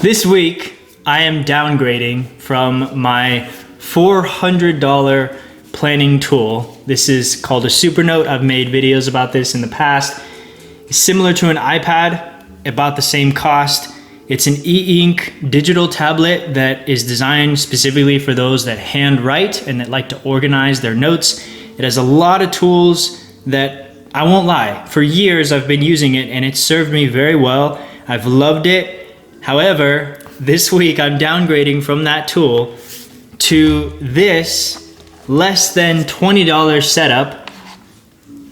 This week, I am downgrading from my $400 planning tool. This is called a Supernote. I've made videos about this in the past. It's similar to an iPad, about the same cost. It's an e-ink digital tablet that is designed specifically for those that handwrite and that like to organize their notes. It has a lot of tools that, I won't lie, for years I've been using it and it's served me very well. I've loved it. However, this week I'm downgrading from that tool to this less than $20 setup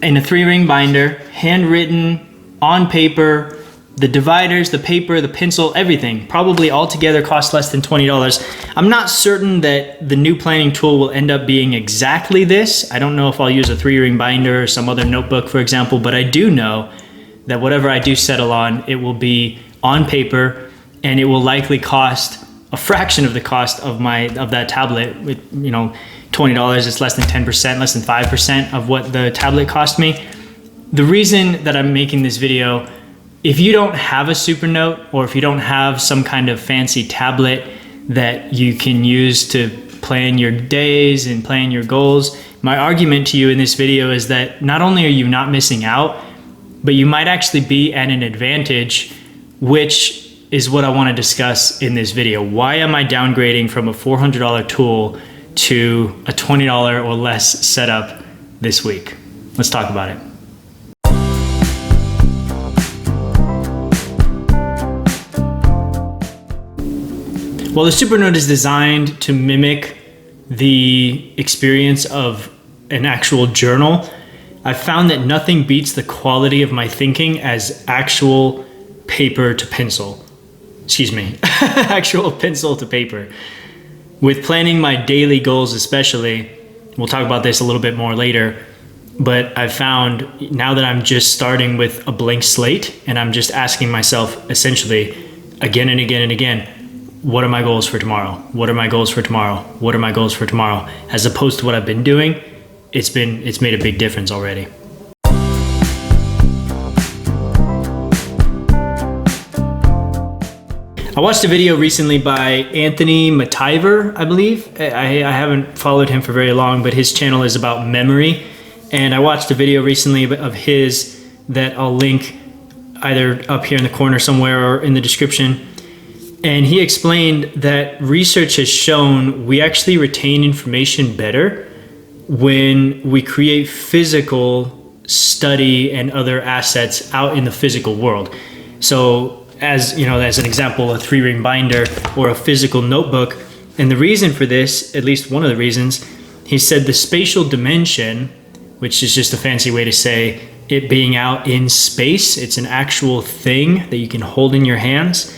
in a 3-ring binder, handwritten, on paper, the dividers, the paper, the pencil, everything, probably all together cost less than $20. I'm not certain that the new planning tool will end up being exactly this. I don't know if I'll use a 3-ring binder or some other notebook, for example, but I do know that whatever I do settle on, it will be on paper and it will likely cost a fraction of the cost of that tablet. With, you know, $20, it's less than 10%, less than 5% of what the tablet cost me. The reason that I'm making this video, if you don't have a Supernote or if you don't have some kind of fancy tablet that you can use to plan your days and plan your goals, my argument to you in this video is that not only are you not missing out, but you might actually be at an advantage, which is what I want to discuss in this video. Why am I downgrading from a $400 tool to a $20 or less setup this week? Let's talk about it. Well, the Supernote is designed to mimic the experience of an actual journal. I've found that nothing beats the quality of my thinking as actual paper to pencil. Excuse me, actual pencil to paper. With planning my daily goals especially, we'll talk about this a little bit more later, but I've found now that I'm just starting with a blank slate and I'm just asking myself essentially again and again and again, what are my goals for tomorrow? What are my goals for tomorrow? What are my goals for tomorrow? As opposed to what I've been doing, it's made a big difference already. I watched a video recently by Anthony Mativer, I believe. I haven't followed him for very long, but his channel is about memory. And I watched a video recently of his that I'll link either up here in the corner somewhere or in the description. And he explained that research has shown we actually retain information better when we create physical study and other assets out in the physical world. So as you know, as an example, a 3-ring binder or a physical notebook. And the reason for this, at least one of the reasons, he said the spatial dimension, which is just a fancy way to say it being out in space, it's an actual thing that you can hold in your hands,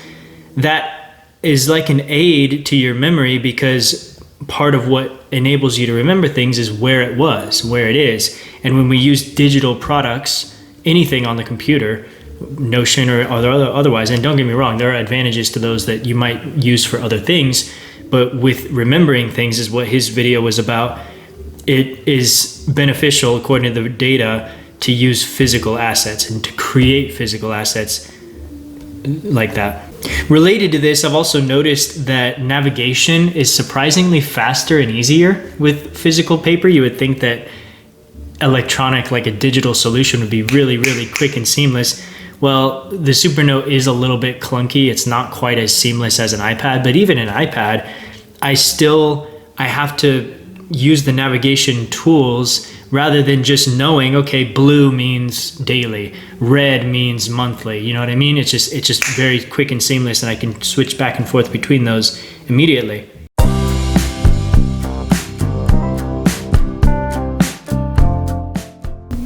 that is like an aid to your memory, because part of what enables you to remember things is where it was, where it is. And when we use digital products, anything on the computer, Notion or otherwise, and don't get me wrong, there are advantages to those that you might use for other things, but with remembering things is what his video was about. It is beneficial, according to the data, to use physical assets and to create physical assets like that. Related to this, I've also noticed that navigation is surprisingly faster and easier with physical paper. You would think that electronic, like a digital solution, would be really, really quick and seamless. Well, the Supernote is a little bit clunky. It's not quite as seamless as an iPad, but even an iPad, I have to use the navigation tools rather than just knowing, okay, blue means daily, red means monthly. You know what I mean? It's just very quick and seamless, and I can switch back and forth between those immediately.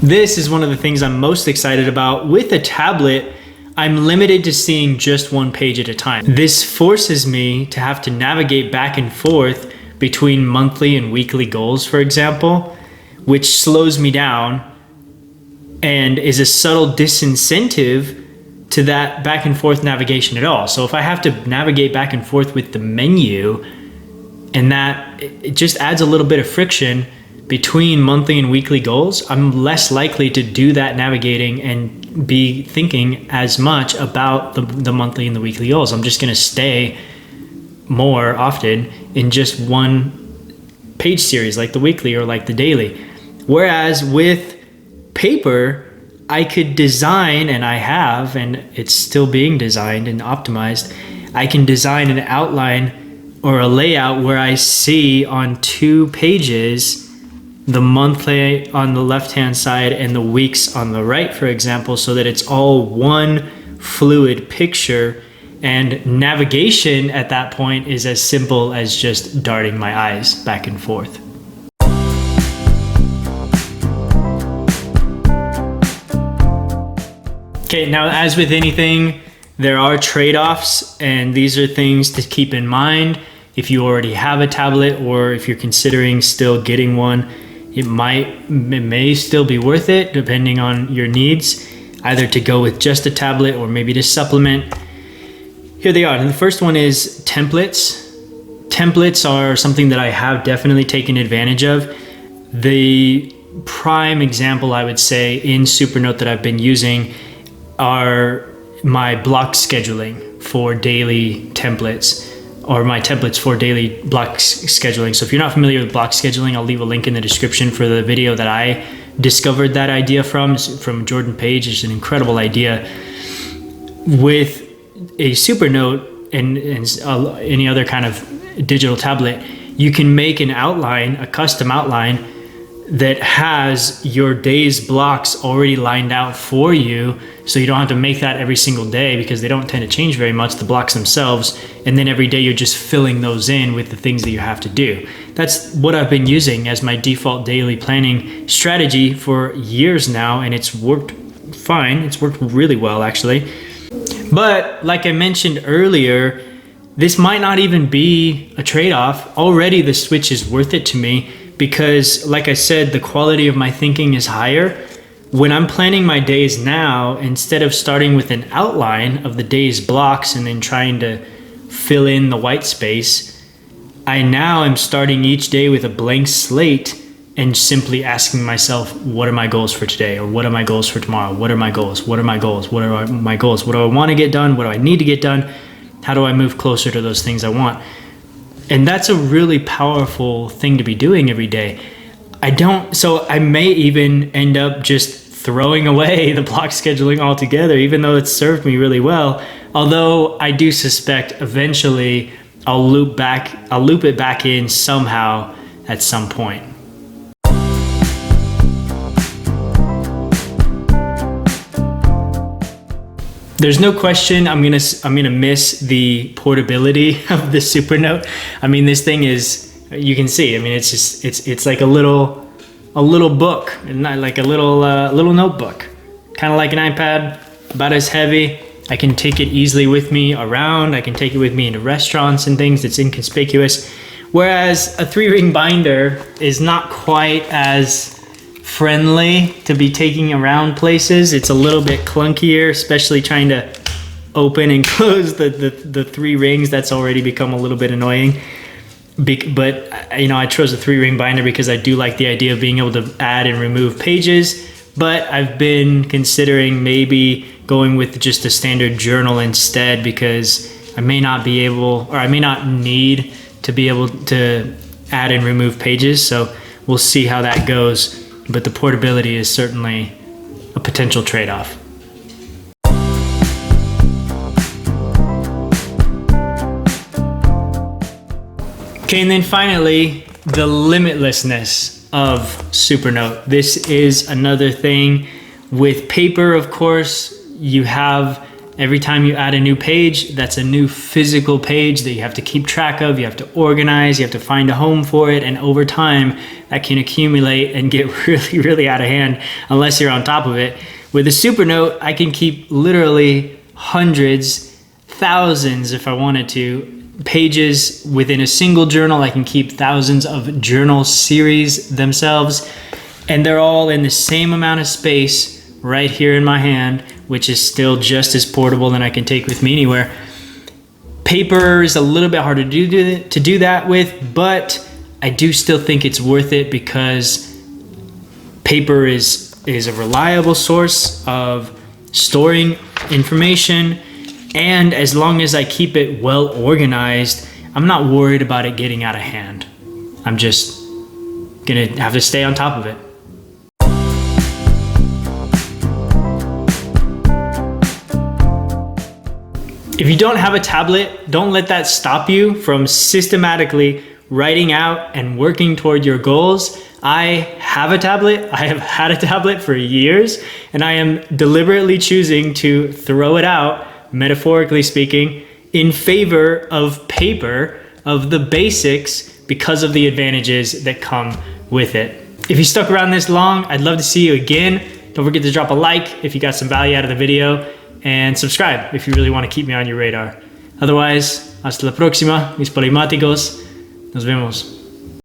This is one of the things I'm most excited about. With a tablet, I'm limited to seeing just one page at a time. This forces me to have to navigate back and forth between monthly and weekly goals, for example, which slows me down and is a subtle disincentive to that back and forth navigation at all. So if I have to navigate back and forth with the menu, and that it just adds a little bit of friction between monthly and weekly goals, I'm less likely to do that navigating and be thinking as much about the monthly and the weekly goals. I'm just going to stay more often in just one page series, like the weekly or like the daily. Whereas with paper, I could design, and I have, and it's still being designed and optimized. I can design an outline or a layout where I see on 2 pages the monthly on the left-hand side and the weeks on the right, for example, so that it's all one fluid picture. And navigation at that point is as simple as just darting my eyes back and forth. Okay, now as with anything, there are trade-offs, and these are things to keep in mind. If you already have a tablet, or if you're considering still getting one, it may still be worth it depending on your needs, either to go with just a tablet or maybe to supplement. Here they are. And the first one is templates. Templates are something that I have definitely taken advantage of. The prime example, I would say, in Supernote that I've been using are my block scheduling for daily templates, or my templates for daily block scheduling. So if you're not familiar with block scheduling, I'll leave a link in the description for the video that I discovered that idea from Jordan Page. It's an incredible idea. With a Supernote and any other kind of digital tablet, you can make an outline, a custom outline that has your day's blocks already lined out for you, so you don't have to make that every single day, because they don't tend to change very much, the blocks themselves. And then every day you're just filling those in with the things that you have to do. That's what I've been using as my default daily planning strategy for years now, and it's worked fine. It's worked really well, actually. But like I mentioned earlier, this might not even be a trade-off. Already the switch is worth it to me, because like I said, the quality of my thinking is higher. When I'm planning my days now, instead of starting with an outline of the day's blocks and then trying to fill in the white space, I now am starting each day with a blank slate and simply asking myself, what are my goals for today? Or what are my goals for tomorrow? What are my goals? What are my goals? What are my goals? What do I want to get done? What do I need to get done? How do I move closer to those things I want? And that's a really powerful thing to be doing every day. So I may even end up just throwing away the block scheduling altogether, even though it's served me really well. Although I do suspect eventually I'll loop it back in somehow at some point. There's no question I'm gonna miss the portability of the Supernote. I mean, this thing is, you can see, I mean, it's like a little book, and not like a little notebook, kind of like an iPad, about as heavy. I can take it easily with me around. I can take it with me into restaurants and things. It's inconspicuous. Whereas a 3-ring binder is not quite as friendly to be taking around places. It's a little bit clunkier, especially trying to open and close the 3 rings. That's already become a little bit annoying. But I chose a 3-ring binder because I do like the idea of being able to add and remove pages. But I've been considering maybe going with just a standard journal instead, because I may not need to be able to add and remove pages. So we'll see how that goes. But the portability is certainly a potential trade-off. Okay, and then finally, the limitlessness of Supernote. This is another thing. With paper, of course, you have, every time you add a new page, that's a new physical page that you have to keep track of, you have to organize, you have to find a home for it, and over time, that can accumulate and get really, really out of hand unless you're on top of it. With a Supernote, I can keep literally hundreds, thousands if I wanted to, pages within a single journal. I can keep thousands of journal series themselves, and they're all in the same amount of space right here in my hand, which is still just as portable and I can take with me anywhere. Paper is a little bit harder to do that with, but I do still think it's worth it, because paper is a reliable source of storing information, and as long as I keep it well organized, I'm not worried about it getting out of hand. I'm just gonna have to stay on top of it. If you don't have a tablet, don't let that stop you from systematically writing out and working toward your goals. I have a tablet. I have had a tablet for years, and I am deliberately choosing to throw it out, metaphorically speaking, in favor of paper, of the basics, because of the advantages that come with it. If you stuck around this long, I'd love to see you again. Don't forget to drop a like if you got some value out of the video, and subscribe if you really want to keep me on your radar. Otherwise, hasta la próxima, mis polymáticos. Nos vemos.